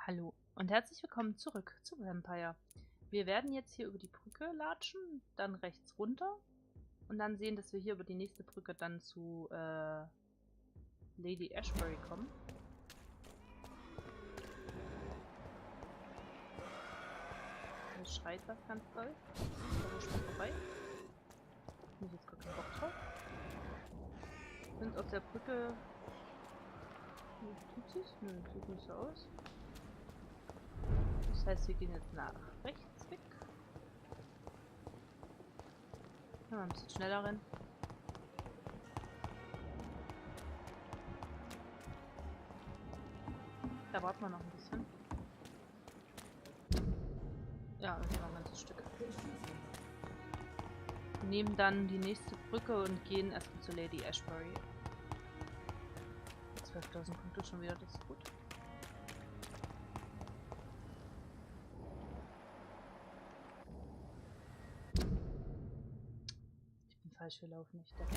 Hallo und herzlich willkommen zurück zu Vampyr. Wir werden jetzt hier über die Brücke latschen, dann rechts runter und dann sehen, dass wir hier über die nächste Brücke dann zu Lady Ashbury kommen. Hier schreit was ganz toll. Da rutscht was vorbei. Bin ich jetzt gar keinen Bock drauf. Sind auf der Brücke. Tut sich's? Nö, sieht nicht so aus. Das heißt, wir gehen jetzt nach rechts weg. Ja, ein bisschen schneller rennen. Da warten wir noch ein bisschen. Ja, das ist noch ein ganzes Stück. Wir nehmen dann die nächste Brücke und gehen erstmal zu Lady Ashbury. 12.000 Punkte schon wieder, das ist gut. Ich bin falsch gelaufen, ich denke.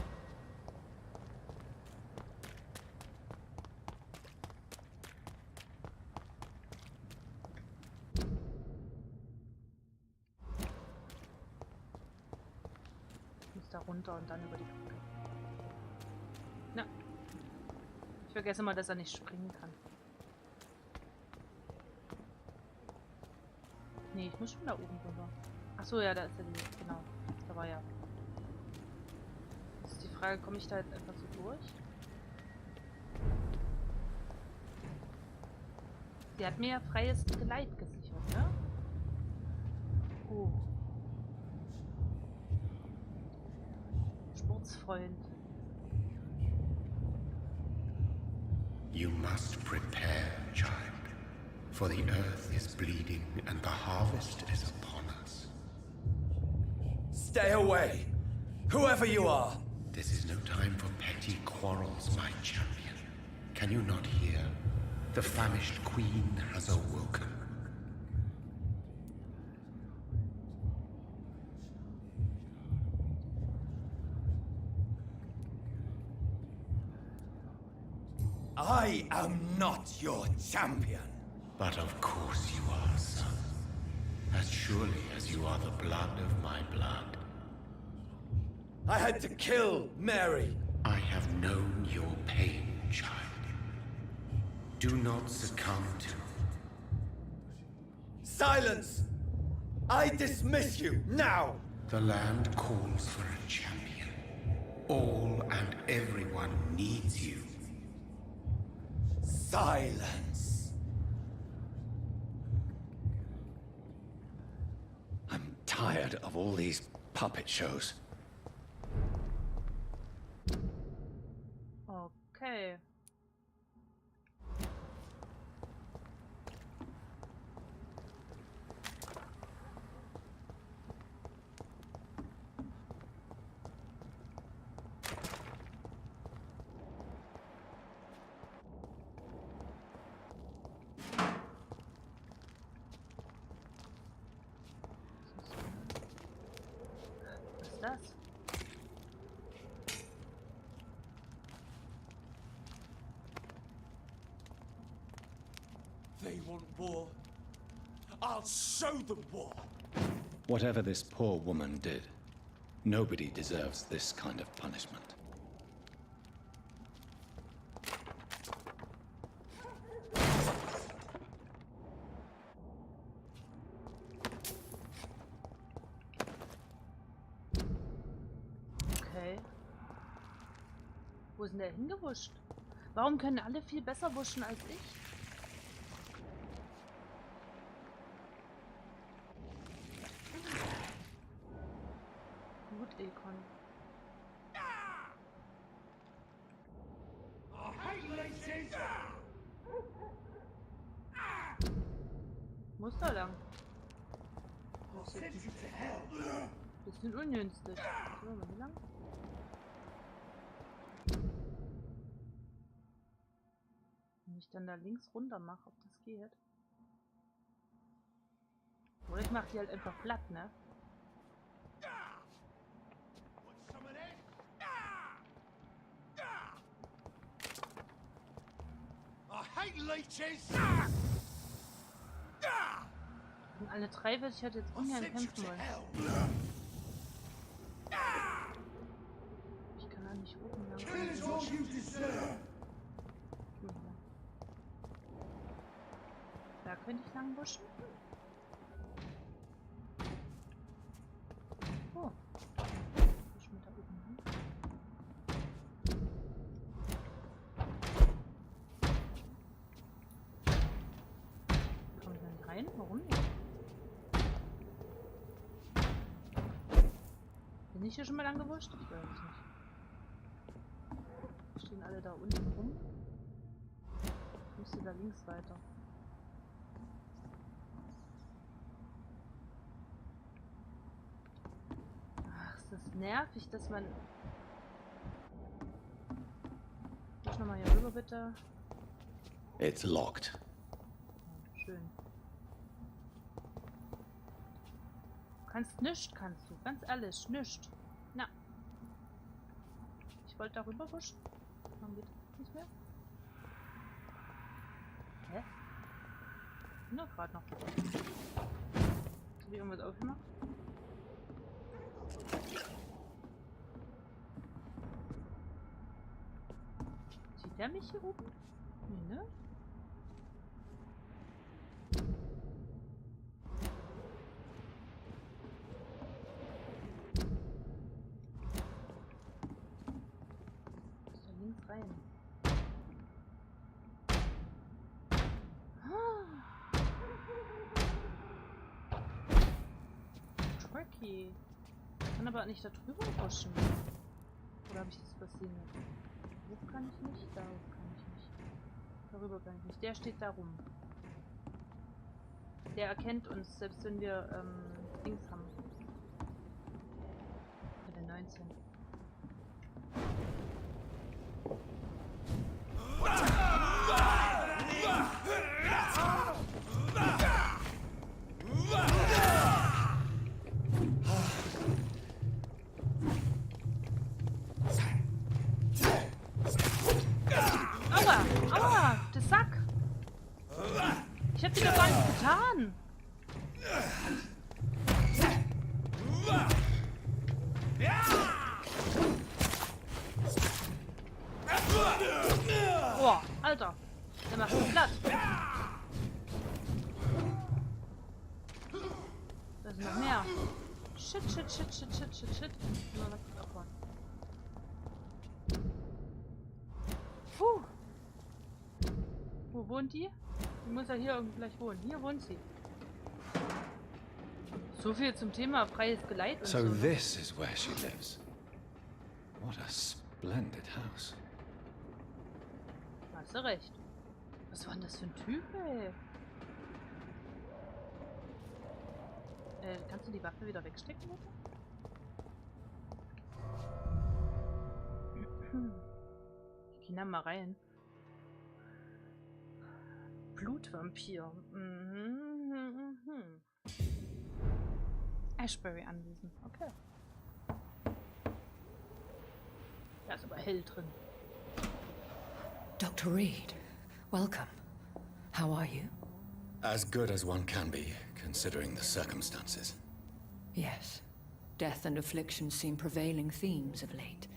Ich muss da runter und dann über die Brücke. Na. Ich vergesse mal, dass er nicht springen kann. Nee, ich muss schon da oben rüber. Achso, ja, da ist er die. Genau. Da war ja. Jetzt ist die Frage, komme ich da jetzt einfach so durch? Sie hat mir ja freies Geleit gesichert, ne? Oh. Sportsfreund. You must prepare, child, for the earth is bleeding and the harvest is upon us. Stay away, whoever you are. This is no time for petty quarrels, my champion. Can you not hear? The famished queen has awoken. I am not your champion. But of course you are, son. As surely as you are the blood of my blood. I had to kill Mary. I have known your pain, child. Do not succumb to... Silence! I dismiss you, now! The land calls for a champion. All and everyone needs you. Silence! I'm tired of all these puppet shows. Okay. Was ist das? They want war. I'll show them war. Whatever this poor woman did, nobody deserves this kind of punishment. Okay. Wo ist denn der hingewuscht? Warum können alle viel besser wuschen als ich? Gut, Ekon. Muss da lang. Das ist jetzt ein bisschen ungünstig. So, mal hier lang. Wenn ich dann da links runter mache, ob das geht. Oder ich mache die halt einfach platt, ne? I hate leeches. alle drei würde ich halt jetzt ungern kämpfen wollen. Ich kann da nicht oben lang. Da könnte ich lang buschen. Oh. Busch mit da oben lang. Komme ich da nicht rein? Warum nicht? Bin ich hier schon mal lang gewuscht? Ich weiß es nicht. Stehen alle da unten rum. Ich müsste da links weiter. Ach, ist das nervig, dass man... Ich nochmal hier rüber, bitte. It's locked. Schön. Du kannst nichts, kannst du. Ganz ehrlich, nichts. Na. Ich wollte darüber huschen. Warum geht das nicht mehr? Hä? Bin doch gerade noch. Habe ich irgendwas aufgemacht? Sieht der mich hier oben? Nee, ne? Ist da links rein? Tricky. Ich kann aber nicht da drüber huschen. Oder habe ich das übersehen? Hoch kann ich nicht, da hoch kann ich nicht. Darüber kann ich nicht. Der steht da rum. Der erkennt uns, selbst wenn wir Dings haben. Bei der 19. Aua! Aua! Der Sack! Ich hab dir doch gar nichts getan! Boah, Alter! Der macht mich platt! Da ist noch mehr! Shit, shit, shit, shit, shit, shit, shit. Nur was abbauen. Puh! Wo wohnt die? Die muss ja hier irgendwo gleich wohnen. Hier wohnt sie. So viel zum Thema freies Geleit und So so. Ne? this is where she lives. What a splendid house. Hast du recht. Was war denn das für ein Typ, ey? Kannst du die Waffe wieder wegstecken, bitte? Ich geh da mal rein. Blutvampyr. Ashbury anwesend. Okay. Da ist aber hell drin. Dr. Reid, welcome. How are you? As good as one can be, considering the circumstances. Yes. Death and affliction seem prevailing themes of late.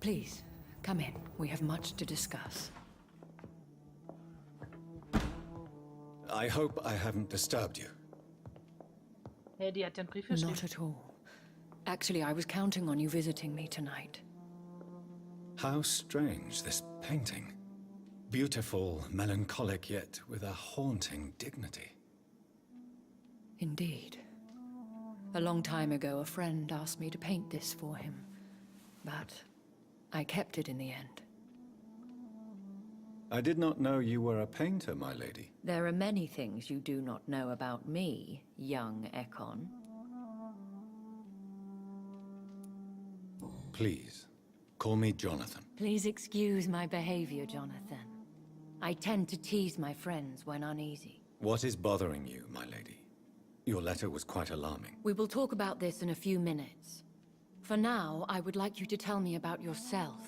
Please, come in. We have much to discuss. I hope I haven't disturbed you. Hey, die hat den Brief geschrieben. Not at all. Actually, I was counting on you visiting me tonight. How strange, this painting. Beautiful, melancholic, yet with a haunting dignity. Indeed. A long time ago, a friend asked me to paint this for him. But I kept it in the end. I did not know you were a painter, my lady. There are many things you do not know about me, young Ekon. Please, call me Jonathan. Please excuse my behavior, Jonathan. I tend to tease my friends when uneasy. What is bothering you, my lady? Your letter was quite alarming. We will talk about this in a few minutes. For now, I would like you to tell me about yourself.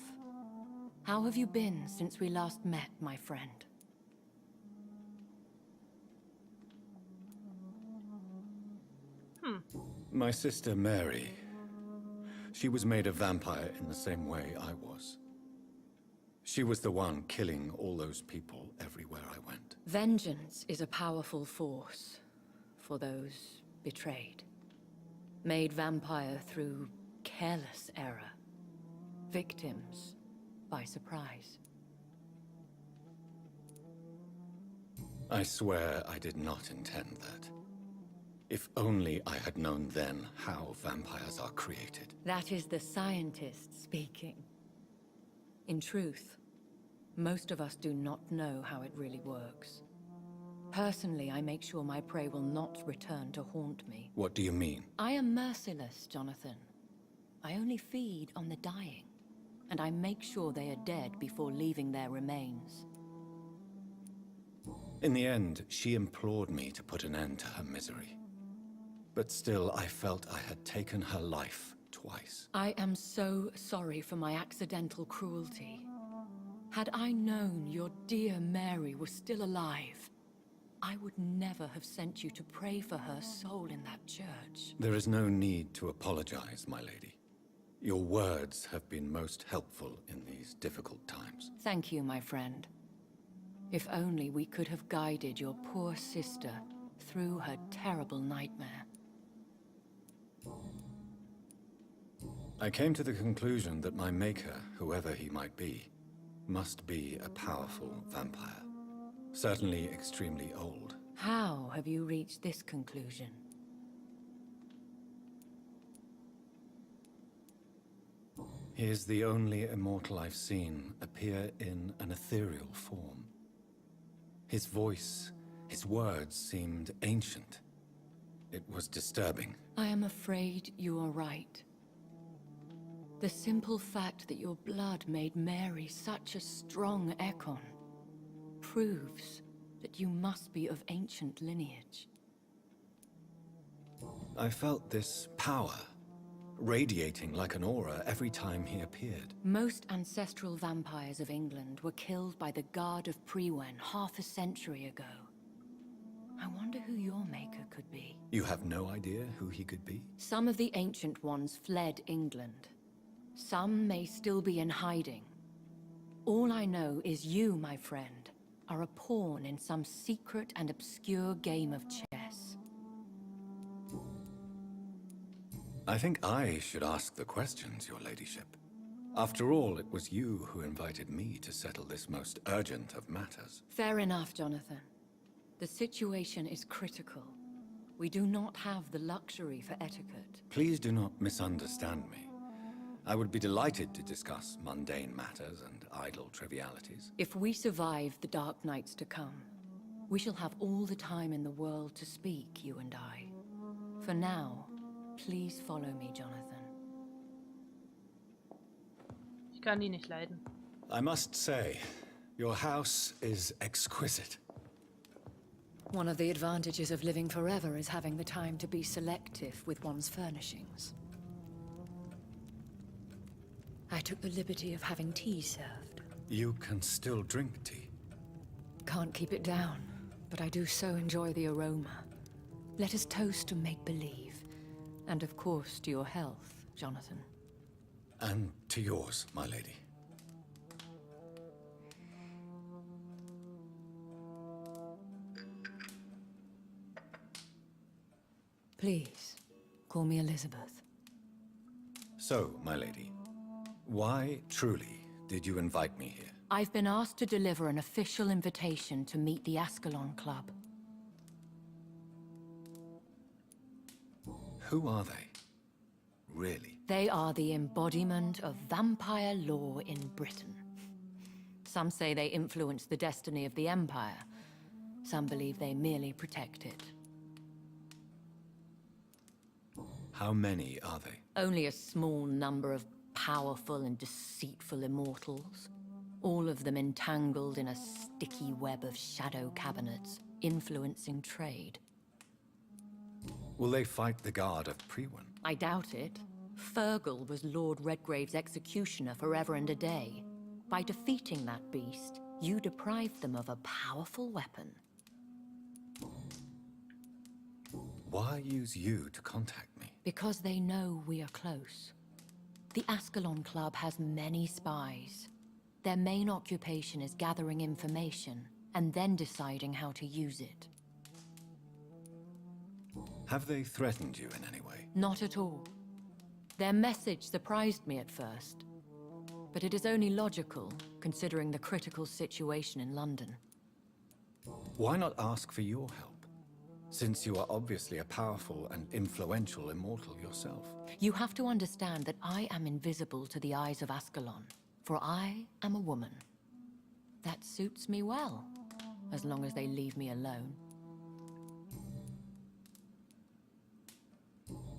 How have you been since we last met, my friend? My sister Mary. She was made a vampire in the same way I was. She was the one killing all those people everywhere I went. Vengeance is a powerful force for those betrayed. Made vampire through careless error. Victims by surprise. I swear I did not intend that. If only I had known then how vampires are created. That is the scientist speaking. In truth, most of us do not know how it really works. Personally, I make sure my prey will not return to haunt me. What do you mean? I am merciless, Jonathan. I only feed on the dying, and I make sure they are dead before leaving their remains. In the end, she implored me to put an end to her misery. But still, I felt I had taken her life twice. I am so sorry for my accidental cruelty. Had I known your dear Mary was still alive, I would never have sent you to pray for her soul in that church. There is no need to apologize, my lady. Your words have been most helpful in these difficult times. Thank you, my friend. If only we could have guided your poor sister through her terrible nightmare. I came to the conclusion that my maker, whoever he might be, must be a powerful vampire. Certainly extremely old. How have you reached this conclusion? He is the only immortal I've seen appear in an ethereal form. His voice, his words seemed ancient. It was disturbing. I am afraid you are right. The simple fact that your blood made Mary such a strong Ekon proves that you must be of ancient lineage. I felt this power, radiating like an aura every time he appeared. Most ancestral vampires of England were killed by the Guard of Prewen half a century ago. I wonder who your maker could be. You have no idea who he could be? Some of the ancient ones fled England. Some may still be in hiding. All I know is you, my friend, are a pawn in some secret and obscure game of chess. I think I should ask the questions, your ladyship. After all, it was you who invited me to settle this most urgent of matters. Fair enough, Jonathan. The situation is critical. We do not have the luxury for etiquette. Please do not misunderstand me. I would be delighted to discuss mundane matters and idle trivialities. If we survive the dark nights to come, we shall have all the time in the world to speak, you and I. For now, please follow me, Jonathan. Ich kann die nicht leiden. I must say, your house is exquisite. One of the advantages of living forever is having the time to be selective with one's furnishings. I took the liberty of having tea served. You can still drink tea. Can't keep it down, but I do so enjoy the aroma. Let us toast to make-believe. And of course, to your health, Jonathan. And to yours, my lady. Please, call me Elizabeth. So, my lady, why truly did you invite me here? I've been asked to deliver an official invitation to meet the Ascalon Club. Who are they? Really? They are the embodiment of vampire law in Britain. Some say they influence the destiny of the Empire. Some believe they merely protect it. How many are they? Only a small number of powerful and deceitful immortals. All of them entangled in a sticky web of shadow cabinets, influencing trade. Will they fight the Guard of Prewen? I doubt it. Fergal was Lord Redgrave's executioner forever and a day. By defeating that beast, you deprived them of a powerful weapon. Why use you to contact me? Because they know we are close. The Ascalon Club has many spies. Their main occupation is gathering information and then deciding how to use it. Have they threatened you in any way? Not at all. Their message surprised me at first, but it is only logical, considering the critical situation in London. Why not ask for your help, since you are obviously a powerful and influential immortal yourself? You have to understand that I am invisible to the eyes of Ascalon, for I am a woman. That suits me well, as long as they leave me alone.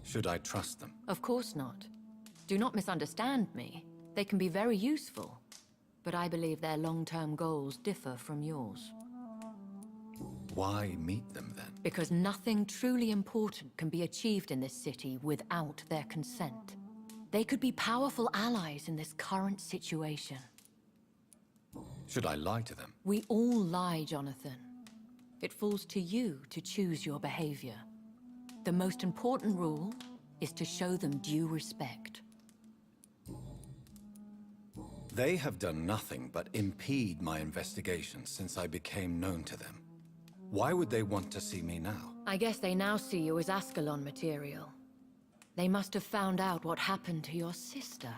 Should I trust them? Of course not. Do not misunderstand me. They can be very useful, but I believe their long-term goals differ from yours. Why meet them then? Because nothing truly important can be achieved in this city without their consent. They could be powerful allies in this current situation. Should I lie to them? We all lie, Jonathan. It falls to you to choose your behavior. The most important rule is to show them due respect. They have done nothing but impede my investigation since I became known to them. Why would they want to see me now? I guess they now see you as Ascalon material. They must have found out what happened to your sister.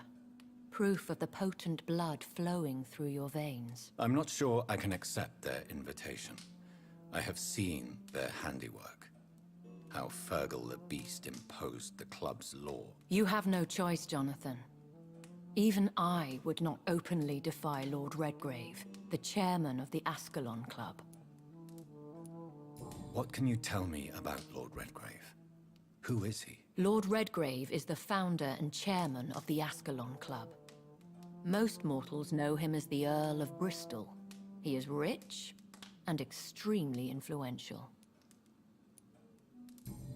Proof of the potent blood flowing through your veins. I'm not sure I can accept their invitation. I have seen their handiwork. How Fergal the Beast imposed the club's law. You have no choice, Jonathan. Even I would not openly defy Lord Redgrave, the chairman of the Ascalon Club. What can you tell me about Lord Redgrave? Who is he? Lord Redgrave is the founder and chairman of the Ascalon Club. Most mortals know him as the Earl of Bristol. He is rich and extremely influential.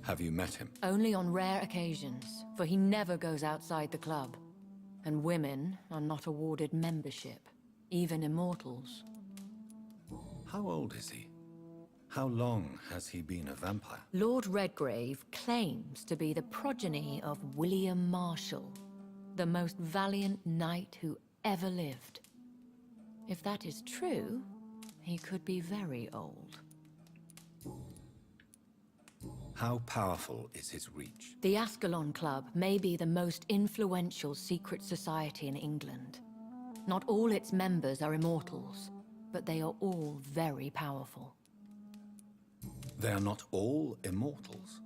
Have you met him? Only on rare occasions, for he never goes outside the club. And women are not awarded membership, even immortals. How old is he? How long has he been a vampire? Lord Redgrave claims to be the progeny of William Marshall, the most valiant knight who ever lived. If that is true, he could be very old. How powerful is his reach? The Ascalon Club may be the most influential secret society in England. Not all its members are immortals, but they are all very powerful. They are not all immortals.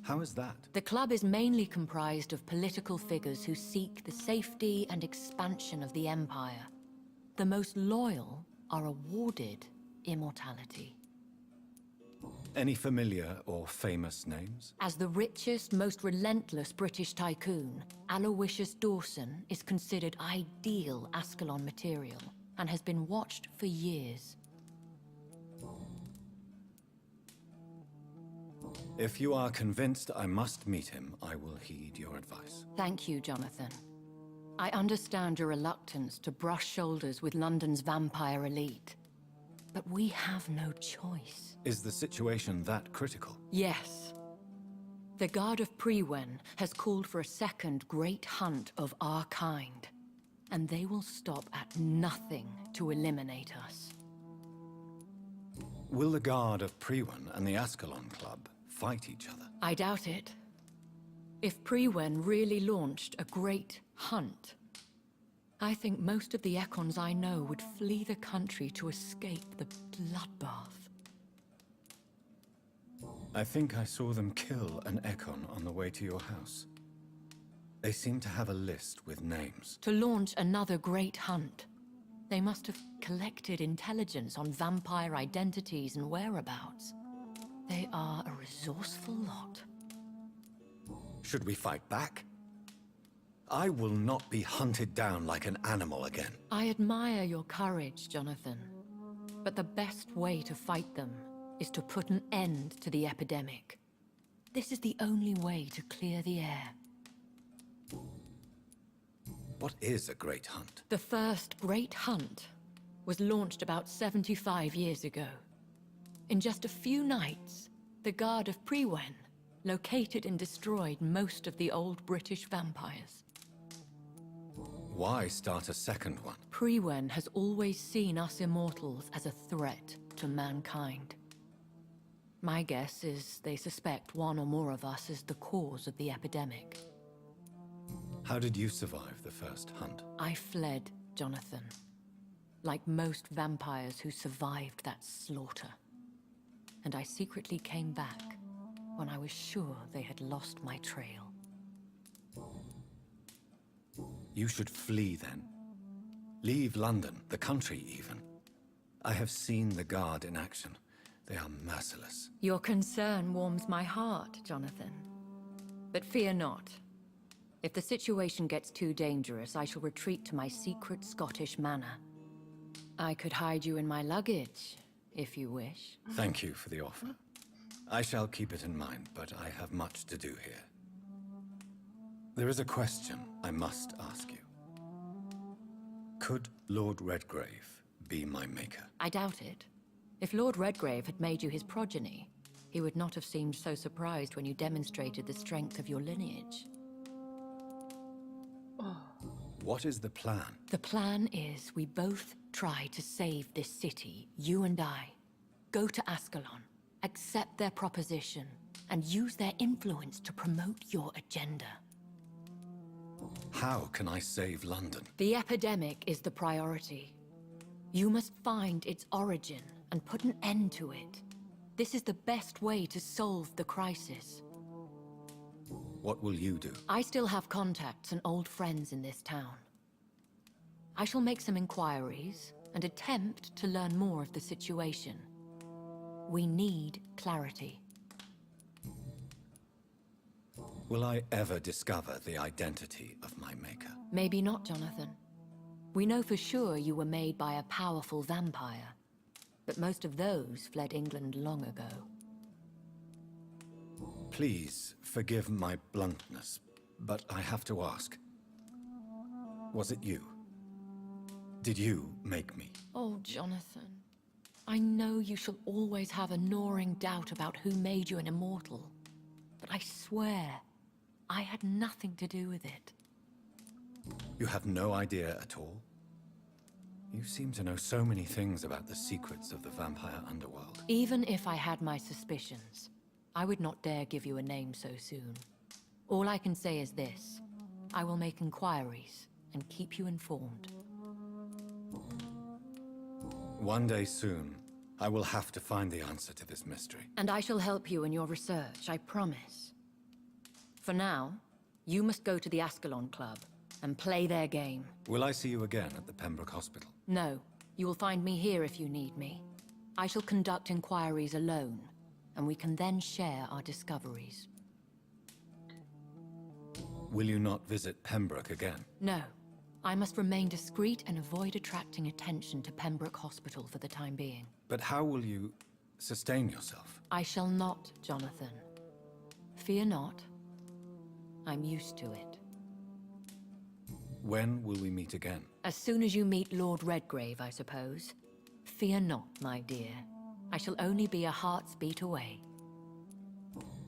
How is that? The club is mainly comprised of political figures who seek the safety and expansion of the Empire. The most loyal are awarded immortality. Any familiar or famous names? As the richest, most relentless British tycoon, Aloysius Dawson is considered ideal Ascalon material and has been watched for years. If you are convinced I must meet him, I will heed your advice. Thank you, Jonathan. I understand your reluctance to brush shoulders with London's vampire elite, but we have no choice. Is the situation that critical? Yes. The Guard of Prewen has called for a second great hunt of our kind, and they will stop at nothing to eliminate us. Will the Guard of Prewen and the Ascalon Club fight each other? I doubt it. If Prewen really launched a great hunt, I think most of the Econs I know would flee the country to escape the bloodbath. I think I saw them kill an Econ on the way to your house. They seem to have a list with names. To launch another great hunt, they must have collected intelligence on vampire identities and whereabouts. They are a resourceful lot. Should we fight back? I will not be hunted down like an animal again. I admire your courage, Jonathan. But the best way to fight them is to put an end to the epidemic. This is the only way to clear the air. What is a great hunt? The first great hunt was launched about 75 years ago. In just a few nights, the Guard of Prewen located and destroyed most of the old British vampires. Why start a second one? Priwen has always seen us immortals as a threat to mankind. My guess is they suspect one or more of us is the cause of the epidemic. How did you survive the first hunt? I fled, Jonathan. Like most vampires who survived that slaughter. And I secretly came back when I was sure they had lost my trail. You should flee then. Leave London, the country even. I have seen the Guard in action. They are merciless. Your concern warms my heart, Jonathan. But fear not. If the situation gets too dangerous, I shall retreat to my secret Scottish manor. I could hide you in my luggage, if you wish. Thank you for the offer. I shall keep it in mind, but I have much to do here. There is a question I must ask you. Could Lord Redgrave be my maker? I doubt it. If Lord Redgrave had made you his progeny, he would not have seemed so surprised when you demonstrated the strength of your lineage. What is the plan? The plan is we both try to save this city, you and I. Go to Ascalon, accept their proposition, and use their influence to promote your agenda. How can I save London? The epidemic is the priority. You must find its origin and put an end to it. This is the best way to solve the crisis. What will you do? I still have contacts and old friends in this town. I shall make some inquiries and attempt to learn more of the situation. We need clarity. Will I ever discover the identity of my maker? Maybe not, Jonathan. We know for sure you were made by a powerful vampire, but most of those fled England long ago. Please forgive my bluntness, but I have to ask. Was it you? Did you make me? Oh, Jonathan. I know you shall always have a gnawing doubt about who made you an immortal, but I swear, I had nothing to do with it. You have no idea at all? You seem to know so many things about the secrets of the vampire underworld. Even if I had my suspicions, I would not dare give you a name so soon. All I can say is this. I will make inquiries and keep you informed. One day soon, I will have to find the answer to this mystery. And I shall help you in your research, I promise. For now, you must go to the Ascalon Club and play their game. Will I see you again at the Pembroke Hospital? No, you will find me here if you need me. I shall conduct inquiries alone, and we can then share our discoveries. Will you not visit Pembroke again? No. I must remain discreet and avoid attracting attention to Pembroke Hospital for the time being. But how will you sustain yourself? I shall not, Jonathan. Fear not. I'm used to it. When will we meet again? As soon as you meet Lord Redgrave, I suppose. Fear not, my dear. I shall only be a heart's beat away.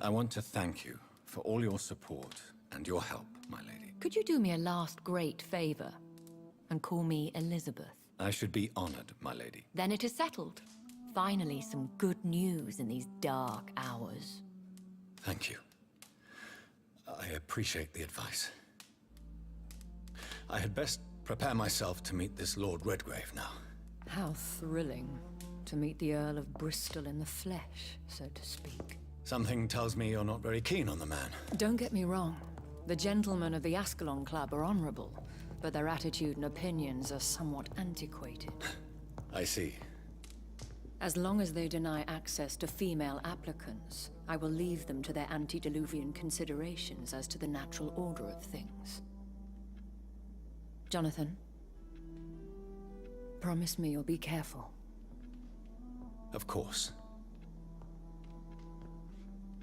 I want to thank you for all your support and your help, my lady. Could you do me a last great favor and call me Elizabeth? I should be honored, my lady. Then it is settled. Finally, some good news in these dark hours. Thank you. I appreciate the advice. I had best prepare myself to meet this Lord Redgrave now. How thrilling to meet the Earl of Bristol in the flesh, so to speak. Something tells me you're not very keen on the man. Don't get me wrong. The gentlemen of the Ascalon Club are honorable, but their attitude and opinions are somewhat antiquated. I see. As long as they deny access to female applicants, I will leave them to their antediluvian considerations as to the natural order of things. Jonathan, promise me you'll be careful. Of course.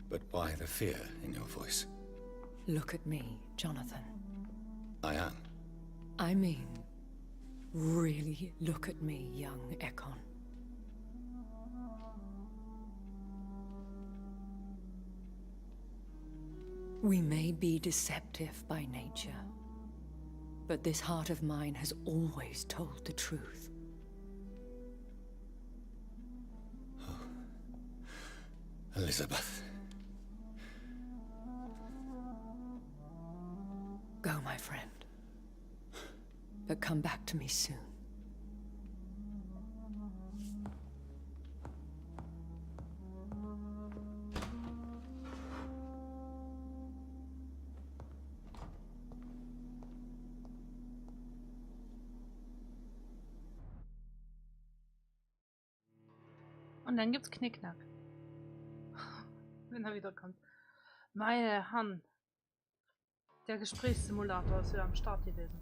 But why the fear in your voice? Look at me, Jonathan. I am. I mean, really look at me, young Ekon. We may be deceptive by nature, but this heart of mine has always told the truth. Elizabeth. Go, my friend. But come back to me soon. Und dann gibt's Knickknack. Wenn er wiederkommt. Meine Herren. Der Gesprächssimulator ist wieder am Start gewesen.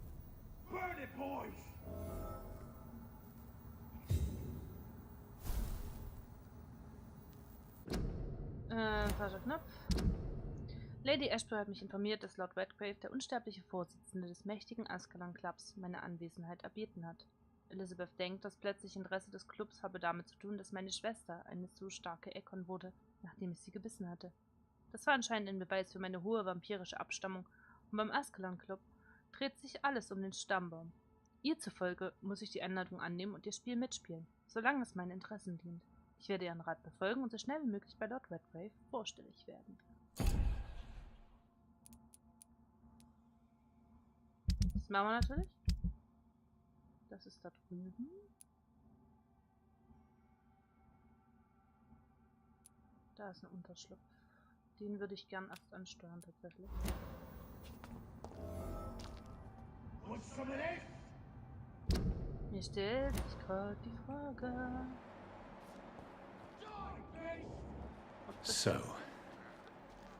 Burn it, boys! Falscher Knopf. Lady Ashbury hat mich informiert, dass Lord Redgrave, der unsterbliche Vorsitzende des mächtigen Ascalon Clubs, meine Anwesenheit erbeten hat. Elizabeth denkt, das plötzliche Interesse des Clubs habe damit zu tun, dass meine Schwester eine so starke Ekon wurde, nachdem ich sie gebissen hatte. Das war anscheinend ein Beweis für meine hohe vampirische Abstammung, und beim Ascalon Club dreht sich alles um den Stammbaum. Ihr zufolge muss ich die Einladung annehmen und ihr Spiel mitspielen, solange es meinen Interessen dient. Ich werde Ihren Rat befolgen und so schnell wie möglich bei Lord Redgrave vorstellig werden. Das machen wir natürlich. Das ist da drüben. Da ist ein Unterschlupf. Den würde ich gern erst ansteuern tatsächlich. Mir stellt sich gerade die Frage. So,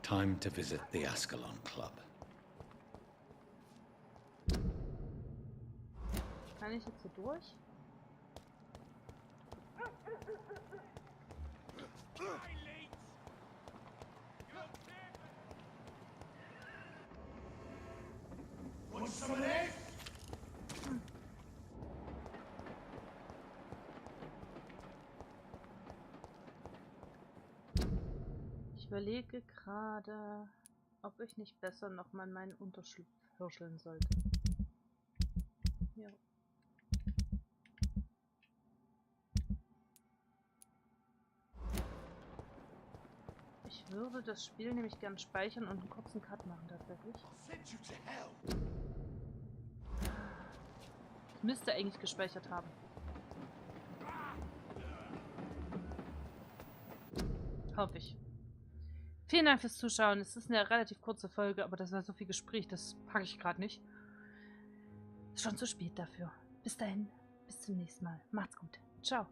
time to visit the Ascalon Club. Kann ich jetzt hier durch? Ich überlege gerade, ob ich nicht besser nochmal meinen Unterschlupf hirscheln sollte. Ja. Ich würde das Spiel nämlich gern speichern und einen kurzen Cut machen tatsächlich. Ich müsste eigentlich gespeichert haben. Hoffe ich. Vielen Dank fürs Zuschauen. Es ist eine relativ kurze Folge, aber das war so viel Gespräch, das packe ich gerade nicht. Ist schon zu spät dafür. Bis dahin, bis zum nächsten Mal. Macht's gut. Ciao.